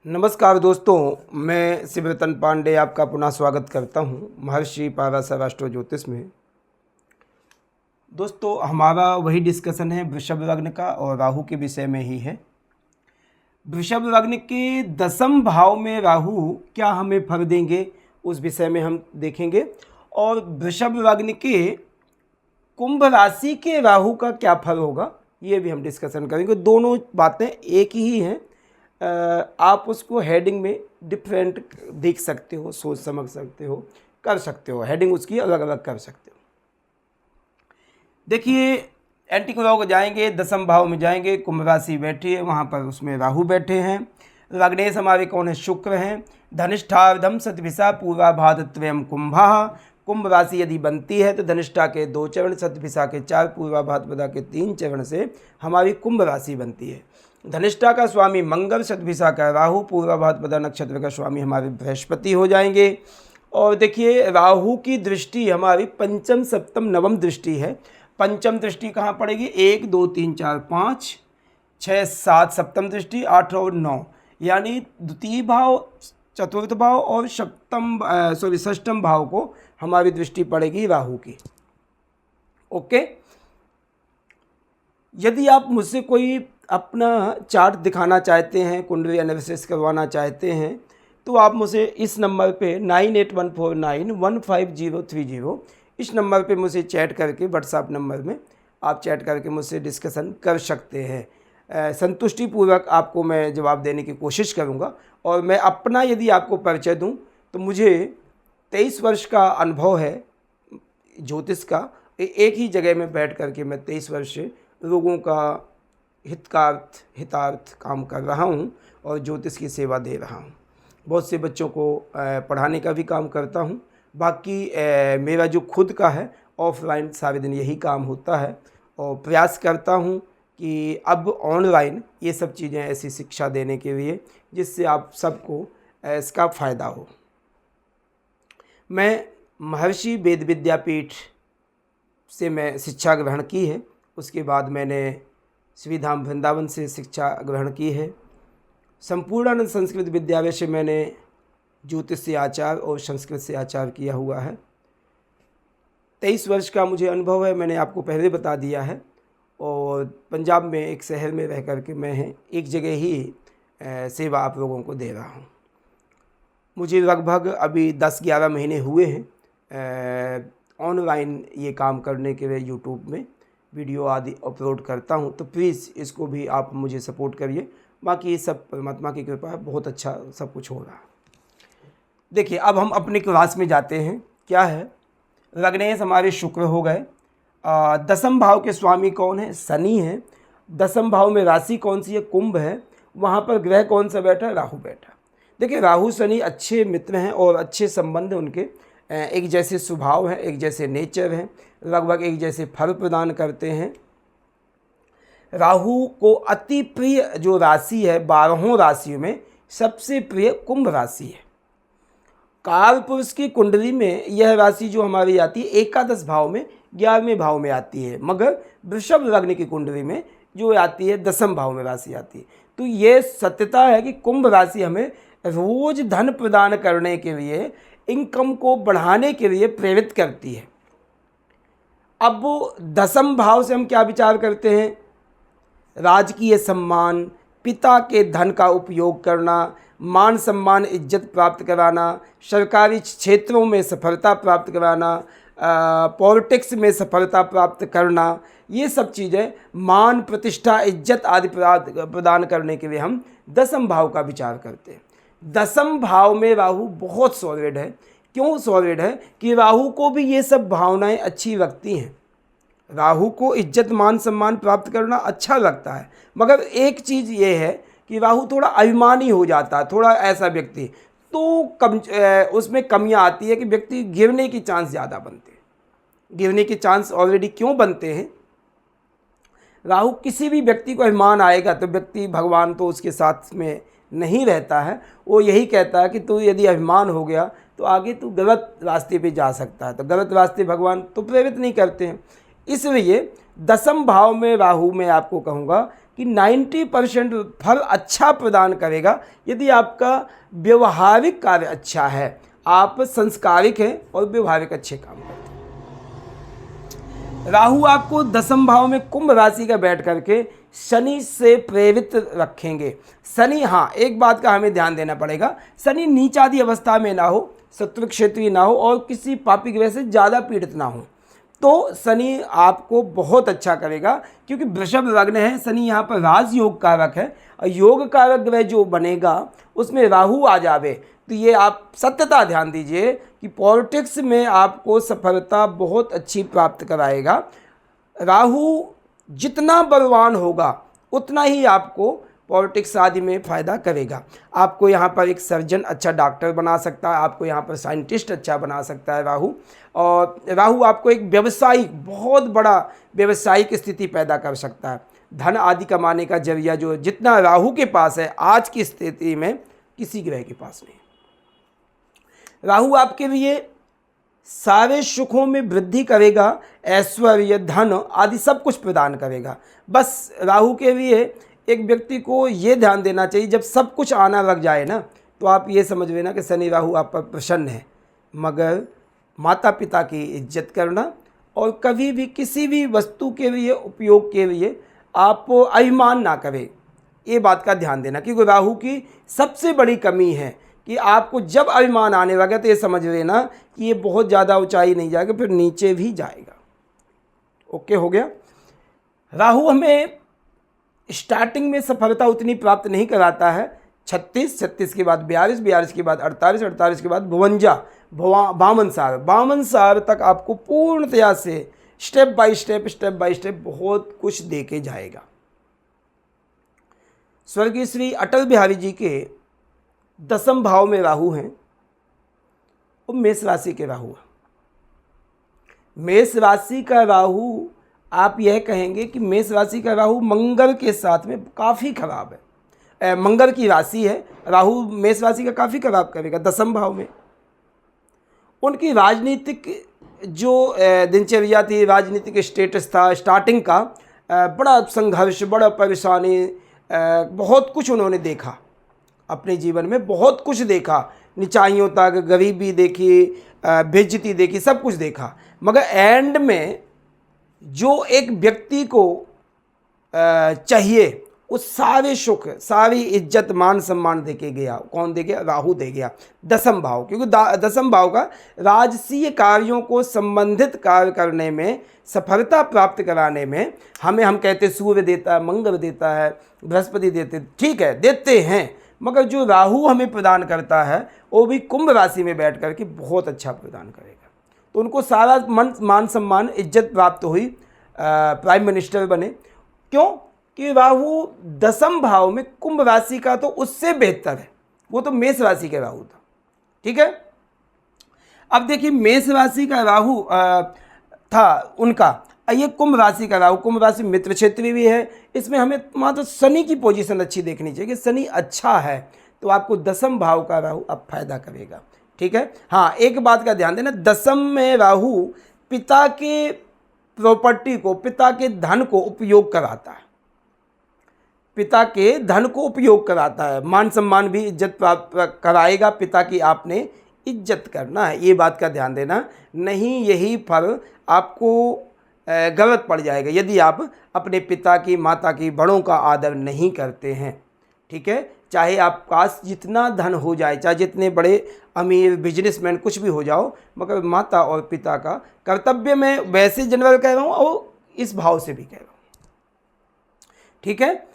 नमस्कार दोस्तों, मैं शिवरतन पांडे आपका पुनः स्वागत करता हूं महर्षि पाराशर एस्ट्रो ज्योतिष में। दोस्तों, हमारा वही डिस्कशन है वृषभ लग्न का और राहु के विषय में ही है। वृषभ लग्न के 10वें भाव में राहु क्या हमें फल देंगे उस विषय में हम देखेंगे, और वृषभ लग्न के कुंभ राशि के राहु का क्या फल होगा ये भी हम डिस्कशन करेंगे। दोनों बातें एक ही हैं, आप उसको हेडिंग में डिफरेंट देख सकते हो, सोच समझ सकते हो, कर सकते हो, हेडिंग उसकी अलग अलग कर सकते हो। देखिए, एंटी क्लॉक जाएंगे, 10वें भाव में जाएंगे, कुंभ राशि बैठी है, वहाँ पर उसमें राहु बैठे हैं। लग्नेश हमारे कौन है? शुक्र हैं। धनिष्ठार्धम सतभिषा पूर्वा भाद्रत्रयम् कुंभा। कुंभ राशि यदि बनती है तो धनिष्ठा के 2 चरण, सतभिषा के 4, पूर्वा भाद्रपदा के 3 चरण से हमारी कुंभ राशि बनती है। धनिष्ठा का स्वामी मंगल, सतभिषा का राहु, पूर्वा भाद्रपदा नक्षत्र का स्वामी हमारे बृहस्पति हो जाएंगे। और देखिए, राहु की दृष्टि हमारी पंचम सप्तम नवम दृष्टि है। पंचम दृष्टि कहाँ पड़ेगी? 1 2 3 4 5 6 7 सप्तम दृष्टि, 8 और 9, यानी द्वितीय भाव, चतुर्थ भाव और षष्ठम भाव को हमारी दृष्टि पड़ेगी राहु की। ओके, यदि आप मुझसे कोई अपना चार्ट दिखाना चाहते हैं, कुंडली एनालिसिस करवाना चाहते हैं, तो आप मुझे इस नंबर पे 9814915030 इस नंबर पे मुझे चैट करके, व्हाट्सएप नंबर में आप चैट करके मुझसे डिस्कशन कर सकते हैं। संतुष्टिपूर्वक आपको मैं जवाब देने की कोशिश करूंगा। और मैं अपना यदि आपको परिचय दूं तो मुझे 23 वर्ष का अनुभव है ज्योतिष का। एक ही जगह में बैठ करके मैं 23 वर्ष से लोगों का हितार्थ काम कर रहा हूं और ज्योतिष की सेवा दे रहा हूं। बहुत से बच्चों को पढ़ाने का भी काम करता हूं। बाकी मेरा जो खुद का है ऑफलाइन सारे दिन यही काम होता है, और प्रयास करता हूं कि अब ऑनलाइन ये सब चीज़ें ऐसी शिक्षा देने के लिए जिससे आप सबको इसका फ़ायदा हो। मैं महर्षि वेद विद्यापीठ से मैं शिक्षा ग्रहण की है। उसके बाद मैंने श्री धाम वृंदावन से शिक्षा ग्रहण की है। संपूर्णानंद संस्कृत विद्यालय से मैंने ज्योतिष से आचार और संस्कृत से आचार किया हुआ है। 23 वर्ष का मुझे अनुभव है, मैंने आपको पहले बता दिया है। और पंजाब में एक शहर में रह कर के मैं एक जगह ही सेवा आप लोगों को दे रहा हूँ। मुझे लगभग अभी 10-11 महीने हुए हैं ऑनलाइन ये काम करने के लिए। यूट्यूब में वीडियो आदि अपलोड करता हूँ, तो प्लीज़ इसको भी आप मुझे सपोर्ट करिए। बाकी ये सब परमात्मा की कृपा है, बहुत अच्छा सब कुछ हो रहा है। देखिए, अब हम अपनी क्लास में जाते हैं। क्या है? लग्नेश हमारे शुक्र हो गए। 10वें भाव के स्वामी कौन है? शनि है। 10वें भाव में राशि कौन सी है? कुंभ है। वहाँ पर ग्रह कौन सा बैठा है? राहु बैठा। देखिए, राहु शनि अच्छे मित्र हैं और अच्छे संबंध उनके, एक जैसे स्वभाव हैं, एक जैसे नेचर हैं, लगभग एक जैसे फल प्रदान करते हैं। राहु को अति प्रिय जो राशि है 12 राशियों में सबसे प्रिय कुंभ राशि है। काल पुरुष की कुंडली में यह राशि जो हमारी आती है 11 भाव में, 11वें भाव में आती है, मगर वृषभ लग्न की कुंडली में जो आती है 10वें भाव में राशि आती है। तो ये सत्यता है कि कुंभ राशि हमें रोज धन प्रदान करने के लिए, इनकम को बढ़ाने के लिए प्रेरित करती है। अब 10वें भाव से हम क्या विचार करते हैं? राजकीय सम्मान, पिता के धन का उपयोग करना, मान सम्मान इज्जत प्राप्त कराना, सरकारी क्षेत्रों में सफलता प्राप्त कराना, पॉलिटिक्स में सफलता प्राप्त करना, ये सब चीज़ें मान प्रतिष्ठा इज्जत आदि प्रदान करने के लिए हम 10वें भाव का विचार करते हैं। 10वें भाव में राहु बहुत सॉलिड है। क्यों सॉलिड है? कि राहु को भी ये सब भावनाएं अच्छी लगती हैं। राहु को इज्जत मान सम्मान प्राप्त करना अच्छा लगता है, मगर एक चीज़ ये है कि राहु थोड़ा अभिमानी हो जाता है, थोड़ा ऐसा व्यक्ति, तो उसमें कमियां आती है कि व्यक्ति गिरने की चांस ज़्यादा बनते हैं। गिरने के चांस ऑलरेडी क्यों बनते हैं? राहु किसी भी व्यक्ति को अभिमान आएगा तो व्यक्ति, भगवान तो उसके साथ में नहीं रहता है, वो यही कहता है कि तू यदि अभिमान हो गया तो आगे तू गलत रास्ते पे जा सकता है। तो गलत रास्ते भगवान तो प्रेरित नहीं करते हैं। इसलिए 10वें भाव में राहु में आपको कहूँगा कि कि 90% फल अच्छा प्रदान करेगा यदि आपका व्यवहारिक कार्य अच्छा है, आप संस्कारिक हैं और व्यवहारिक अच्छे काम करते हैं। राहु आपको दसम भाव में कुंभ राशि का बैठ करके शनि से प्रेरित रखेंगे। शनि, हाँ, एक बात का हमें ध्यान देना पड़ेगा, शनि नीचादि अवस्था में ना हो, शत्रु क्षेत्रीय ना हो और किसी पापी ग्रह से ज़्यादा पीड़ित ना हो, तो शनि आपको बहुत अच्छा करेगा। क्योंकि वृषभ लग्न है, शनि यहाँ पर राजयोग कारक है और योग कारक ग्रह जो बनेगा उसमें राहु आ जावे, तो ये आप सत्यता ध्यान दीजिए कि पॉलिटिक्स में आपको सफलता बहुत अच्छी प्राप्त कराएगा। राहु जितना बलवान होगा उतना ही आपको पॉलिटिक्स आदि में फ़ायदा करेगा। आपको यहाँ पर एक सर्जन अच्छा डॉक्टर बना सकता है, आपको यहाँ पर साइंटिस्ट अच्छा बना सकता है राहु। और राहु आपको एक व्यवसायिक, बहुत बड़ा व्यवसायिक स्थिति पैदा कर सकता है। धन आदि कमाने का जरिया जो जितना राहु के पास है आज की स्थिति में किसी ग्रह के पास नहीं। राहु आपके लिए सारे सुखों में वृद्धि करेगा, ऐश्वर्य, धन आदि सब कुछ प्रदान करेगा। बस राहु के लिए एक व्यक्ति को ये ध्यान देना चाहिए, जब सब कुछ आना लग जाए ना, तो आप ये समझ लेना कि शनि राहु आप पर प्रसन्न है। मगर माता पिता की इज्जत करना और कभी भी किसी भी वस्तु के लिए, उपयोग के लिए आप अभिमान ना करें, ये बात का ध्यान देना। क्योंकि राहु की सबसे बड़ी कमी है कि आपको जब अभिमान आने लगे तो ये समझ लेना कि ये बहुत ज़्यादा ऊंचाई नहीं जाएगा, फिर नीचे भी जाएगा। ओके, हो गया। राहु हमें स्टार्टिंग में सफलता उतनी प्राप्त नहीं कराता है। 36 के बाद 42 के बाद 48 के बाद 52, 52 साल तक आपको पूर्णतया से स्टेप बाय स्टेप बहुत कुछ दे के जाएगा। स्वर्गीय श्री अटल बिहारी जी के दसम भाव में राहु हैं, वो मेष राशि के राहु है। मेष राशि का राहु, आप यह कहेंगे कि मेष राशि का राहु मंगल के साथ में काफ़ी खराब है। मंगल की राशि है, राहु मेष राशि का काफ़ी खराब करेगा दसम भाव में। उनकी राजनीतिक जो दिनचर्या थी, राजनीतिक स्टेटस था स्टार्टिंग का, बड़ा संघर्ष, बड़ा परेशानी, बहुत कुछ उन्होंने देखा अपने जीवन में, बहुत कुछ देखा, निचाइयों तक, गरीबी देखी, बेइज्जती देखी, सब कुछ देखा। मगर एंड में जो एक व्यक्ति को चाहिए उस सारे सुख, सारी इज्जत, मान सम्मान दे के गया। कौन दे गया? राहु दे गया, दसम भाव। क्योंकि दसम भाव का राजसीय कार्यों को संबंधित कार्य करने में, सफलता प्राप्त कराने में हम कहते सूर्य देता है, मंगल देता है, बृहस्पति देते, ठीक है देते हैं, मगर जो राहु हमें प्रदान करता है वो भी कुंभ राशि में बैठ करके बहुत अच्छा प्रदान करेगा। तो उनको सारा मान सम्मान, इज्जत प्राप्त हुई, प्राइम मिनिस्टर बने। क्यों? कि राहु दसम भाव में कुंभ राशि का तो उससे बेहतर है, वो तो मेष राशि का राहु था। ठीक है, अब देखिए मेष राशि का राहु था उनका, ये कुंभ राशि का राहु, कुंभ राशि मित्र क्षेत्र भी है। इसमें हमें मात्र शनि की पोजीशन अच्छी देखनी चाहिए कि शनि अच्छा है तो आपको दसम भाव का राहु अब फायदा करेगा। ठीक है, हाँ, एक बात का ध्यान देना, दसम में राहु पिता के प्रॉपर्टी को, पिता के धन को उपयोग कराता है, पिता के धन को उपयोग कराता है। मान सम्मान भी, इज्जत प्राप्त कराएगा, पिता की आपने इज्जत करना है, ये बात का ध्यान देना। नहीं यही फल आपको गलत पड़ जाएगा यदि आप अपने पिता की, माता की, बड़ों का आदर नहीं करते हैं। ठीक है, चाहे आप पास जितना धन हो जाए, चाहे जितने बड़े अमीर बिजनेसमैन कुछ भी हो जाओ, मगर माता और पिता का कर्तव्य मैं वैसे जनरल कह रहा हूँ और इस भाव से भी कह रहा हूँ। ठीक है,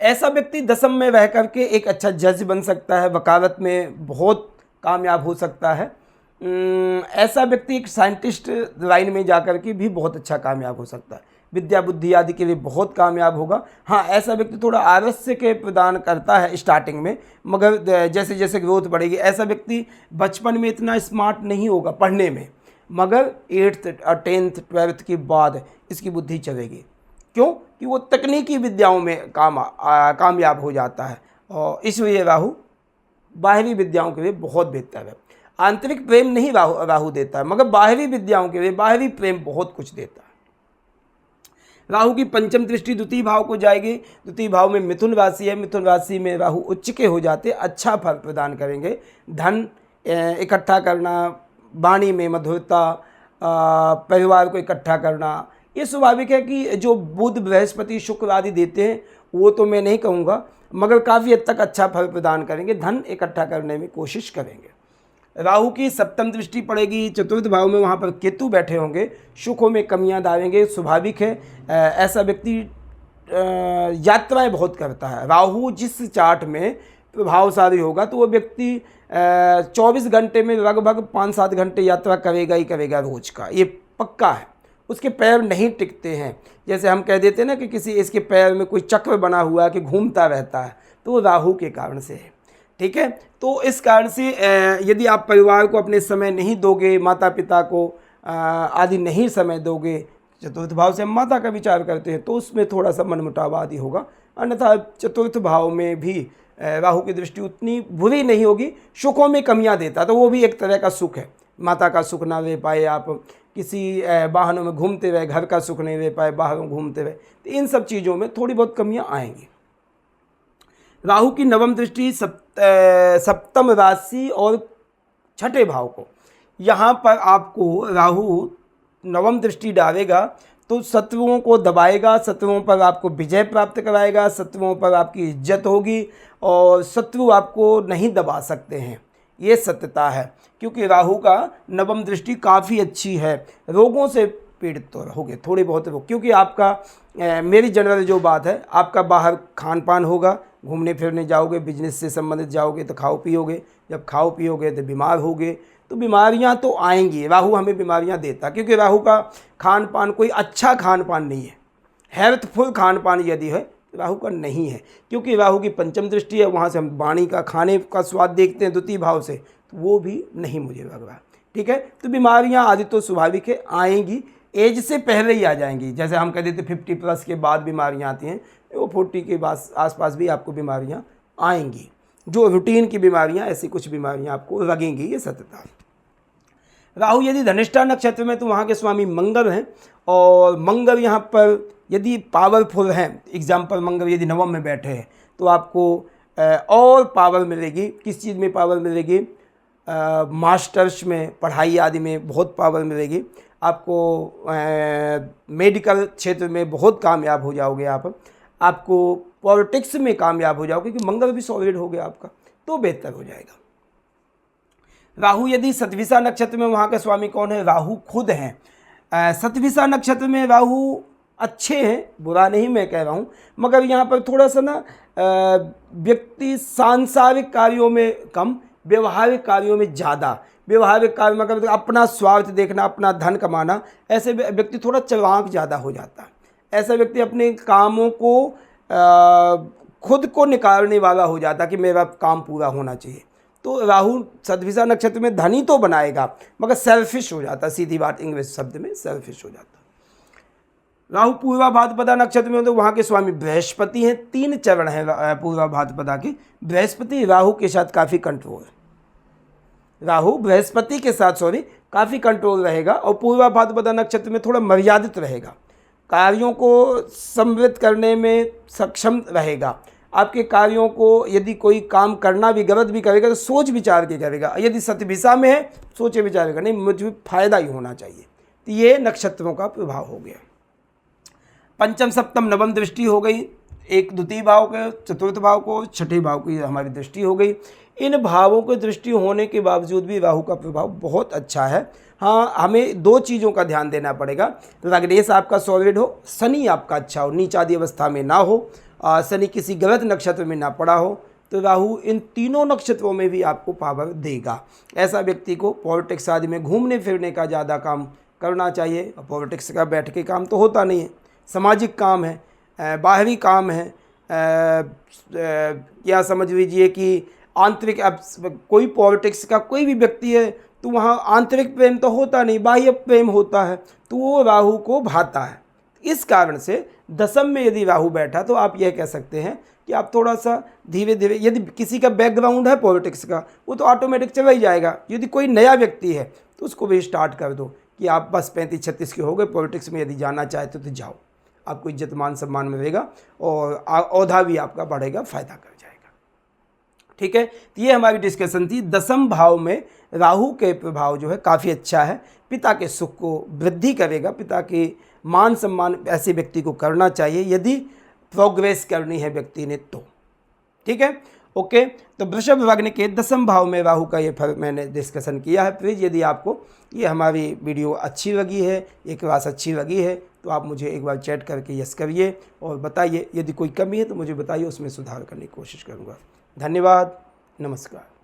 ऐसा व्यक्ति दसम में रह करके एक अच्छा जज बन सकता है, वकालत में बहुत कामयाब हो सकता है। ऐसा व्यक्ति एक साइंटिस्ट लाइन में जाकर के भी बहुत अच्छा कामयाब हो सकता है, विद्या बुद्धि आदि के लिए बहुत कामयाब होगा। हाँ, ऐसा व्यक्ति थोड़ा आलस्य के प्रदान करता है स्टार्टिंग में, मगर जैसे जैसे ग्रोथ बढ़ेगी, ऐसा व्यक्ति बचपन में इतना स्मार्ट नहीं होगा पढ़ने में, मगर 8th और 10th 12th के बाद इसकी बुद्धि चलेगी। क्यों? कि वो तकनीकी विद्याओं में कामयाब हो जाता है, और इसलिए राहु बाहरी विद्याओं के लिए बहुत बेहतर है। आंतरिक प्रेम नहीं राहु देता है, मगर बाहरी विद्याओं के लिए बाहरी प्रेम बहुत कुछ देता है। राहु की पंचम दृष्टि द्वितीय भाव को जाएगी। द्वितीय भाव में मिथुन राशि है, मिथुन राशि में राहु उच्च के हो जाते अच्छा फल प्रदान करेंगे। धन इकट्ठा करना, वाणी में मधुरता, परिवार को इकट्ठा करना, ये स्वाभाविक है कि जो बुध बृहस्पति शुक्र आदि देते हैं वो तो मैं नहीं कहूँगा, मगर काफ़ी हद तक अच्छा फल प्रदान करेंगे। धन इकट्ठा करने में कोशिश करेंगे। राहु की सप्तम दृष्टि पड़ेगी चतुर्थ भाव में, वहाँ पर केतु बैठे होंगे, सुखों में कमियां डालेंगे। स्वाभाविक है ऐसा व्यक्ति यात्राएं बहुत करता है। राहु जिस चार्ट में प्रभावशाली होगा तो वो व्यक्ति 24 घंटे में लगभग 5-7 घंटे यात्रा करेगा ही करेगा रोज का, ये पक्का है। उसके पैर नहीं टिकते हैं, जैसे हम कह देते हैं ना कि किसी इसके पैर में कोई चक्र बना हुआ है कि घूमता रहता है, तो वो राहु के कारण से है। ठीक है, तो इस कारण से यदि आप परिवार को अपने समय नहीं दोगे, माता पिता को आदि नहीं समय दोगे, चतुर्थ भाव से हम माता का विचार करते हैं, तो उसमें थोड़ा सा मनमुटाव आदि होगा। अन्यथा चतुर्थ भाव में भी राहु की दृष्टि उतनी बुरी नहीं होगी। सुखों में कमियां देता तो वो भी एक तरह का सुख है। माता का सुख ना ले पाए, आप किसी वाहनों में घूमते रहे, घर का सुख नहीं ले पाए, बाहर घूमते रहे, तो इन सब चीज़ों में थोड़ी बहुत कमियां आएंगी। राहु की नवम दृष्टि सप्तम राशि और छठे भाव को, यहाँ पर आपको राहु नवम दृष्टि डालेगा तो शत्रुओं को दबाएगा, शत्रुओं पर आपको विजय प्राप्त कराएगा, शत्रुओं पर आपकी इज्जत होगी और शत्रु आपको नहीं दबा सकते हैं, ये सत्यता है। क्योंकि राहु का नवम दृष्टि काफ़ी अच्छी है। रोगों से पीड़ित तो रहोगे थोड़े बहुत रोग, क्योंकि आपका मेरी जनरल जो बात है, आपका बाहर खान पान होगा, घूमने फिरने जाओगे, बिजनेस से संबंधित जाओगे तो खाओ पियोगे, जब खाओ पियोगे तो बीमार होगे, तो बीमारियां तो आएंगी। राहु हमें बीमारियां देता, क्योंकि राहु का खान पान कोई अच्छा खान पान नहीं है। हेल्थफुल खान पान यदि है राहु का नहीं है, क्योंकि राहु की पंचम दृष्टि है, वहाँ से हम वाणी का खाने का स्वाद देखते हैं द्वितीय भाव से, तो वो भी नहीं मुझे लग रहा। ठीक है, तो बीमारियां आदि तो स्वाभाविक है आएंगी, एज से पहले ही आ जाएंगी। जैसे हम कह देते 50+ के बाद बीमारियां आती हैं, वो 40 के आसपास भी आपको बीमारियां आएंगी, जो रूटीन की बीमारियां, ऐसी कुछ बीमारियां आपको लगेंगी, ये सत्यता है। राहु यदि धनिष्ठा नक्षत्र में तो वहाँ के स्वामी मंगल हैं, और मंगल यहाँ पर यदि पावरफुल हैं, एग्जाम्पल मंगल यदि नवम में बैठे हैं तो आपको और पावर मिलेगी। किस चीज़ में पावर मिलेगी? मास्टर्स में, पढ़ाई आदि में बहुत पावर मिलेगी आपको। मेडिकल क्षेत्र में बहुत कामयाब हो जाओगे आपको पॉलिटिक्स में कामयाब हो जाओगे, क्योंकि मंगल भी सॉलिड हो गया आपका, तो बेहतर हो जाएगा। राहु यदि सतविसा नक्षत्र में, वहाँ के स्वामी कौन है? राहु खुद हैं। सतविसा नक्षत्र में राहु अच्छे हैं, बुरा नहीं मैं कह रहा हूँ, मगर यहाँ पर थोड़ा सा ना व्यक्ति सांसारिक कार्यों में कम, व्यवहारिक कार्यों में ज़्यादा। व्यवहारिक कार्य में मतलब अपना स्वार्थ देखना, अपना धन कमाना, ऐसे व्यक्ति थोड़ा चालाक ज़्यादा हो जाता है। ऐसा व्यक्ति अपने कामों को खुद को निकालने वाला हो जाता कि मेरा काम पूरा होना चाहिए। तो राहु सतविसा नक्षत्र में धनी तो बनाएगा, मगर सेल्फिश हो जाता, सीधी बात इंग्लिश शब्द में सेल्फिश हो जाता। राहु पूर्वा भाद्रपदा नक्षत्र में तो वहाँ के स्वामी बृहस्पति हैं। 3 चरण हैं पूर्वा भाद्रपदा के। बृहस्पति राहु के साथ काफ़ी कंट्रोल है, राहु बृहस्पति के साथ काफ़ी कंट्रोल रहेगा, और पूर्वा भाद्रपदा नक्षत्र में थोड़ा मर्यादित रहेगा, कार्यों को समृद्ध करने में सक्षम रहेगा। आपके कार्यों को यदि कोई काम करना भी गलत भी करेगा तो सोच विचार के करेगा। यदि सतभिसा में है सोचे विचार का, नहीं मुझे फायदा ही होना चाहिए। तो ये नक्षत्रों का प्रभाव हो गया। पंचम सप्तम नवम दृष्टि हो गई, एक द्वितीय भाव के, चतुर्थ भाव को, छठे भाव की हमारी दृष्टि हो गई। इन भावों की दृष्टि होने के बावजूद भी राहु का प्रभाव बहुत अच्छा है। हाँ, हमें 2 चीज़ों का ध्यान देना पड़ेगा। लग्नेश आपका सॉलिड हो, शनि आपका अच्छा हो, नीचादी अवस्था में ना हो, शनि किसी गलत नक्षत्र में ना पड़ा हो, तो राहु इन तीनों नक्षत्रों में भी आपको पावर देगा। ऐसा व्यक्ति को पॉलिटिक्स आदि में घूमने फिरने का ज़्यादा काम करना चाहिए। पॉलिटिक्स का बैठ के काम तो होता नहीं है, सामाजिक काम है, बाहरी काम है। क्या समझ लीजिए कि आंतरिक, अब कोई पॉलिटिक्स का कोई भी व्यक्ति है तो वहाँ आंतरिक प्रेम तो होता नहीं, बाह्य प्रेम होता है, तो वो राहु को भाता है। इस कारण से दशम में यदि राहु बैठा तो आप यह कह सकते हैं कि आप थोड़ा सा धीरे धीरे, यदि किसी का बैकग्राउंड है पॉलिटिक्स का वो तो ऑटोमेटिक चला ही जाएगा। यदि कोई नया व्यक्ति है तो उसको भी स्टार्ट कर दो कि आप बस 35-36 के हो गए, पॉलिटिक्स में यदि जाना चाहते तो जाओ, आपको इज्जत मान सम्मान मिलेगा और औहदा भी आपका बढ़ेगा, फ़ायदा कर जाएगा। ठीक है, तो ये हमारी डिस्कशन थी। 10वें भाव में राहु के प्रभाव जो है काफ़ी अच्छा है, पिता के सुख को वृद्धि करेगा, पिता के मान सम्मान ऐसे व्यक्ति को करना चाहिए यदि प्रोग्रेस करनी है व्यक्ति ने तो। ठीक है, ओके। तो वृषभ लग्न के 10वें भाव में राहु का ये फल मैंने डिस्कशन किया है। प्लीज़ यदि आपको ये हमारी वीडियो अच्छी लगी है, ये क्लास अच्छी लगी है, तो आप मुझे एक बार चैट करके यस करिए और बताइए। यदि कोई कमी है तो मुझे बताइए, उसमें सुधार करने की कोशिश करूँगा। धन्यवाद, नमस्कार।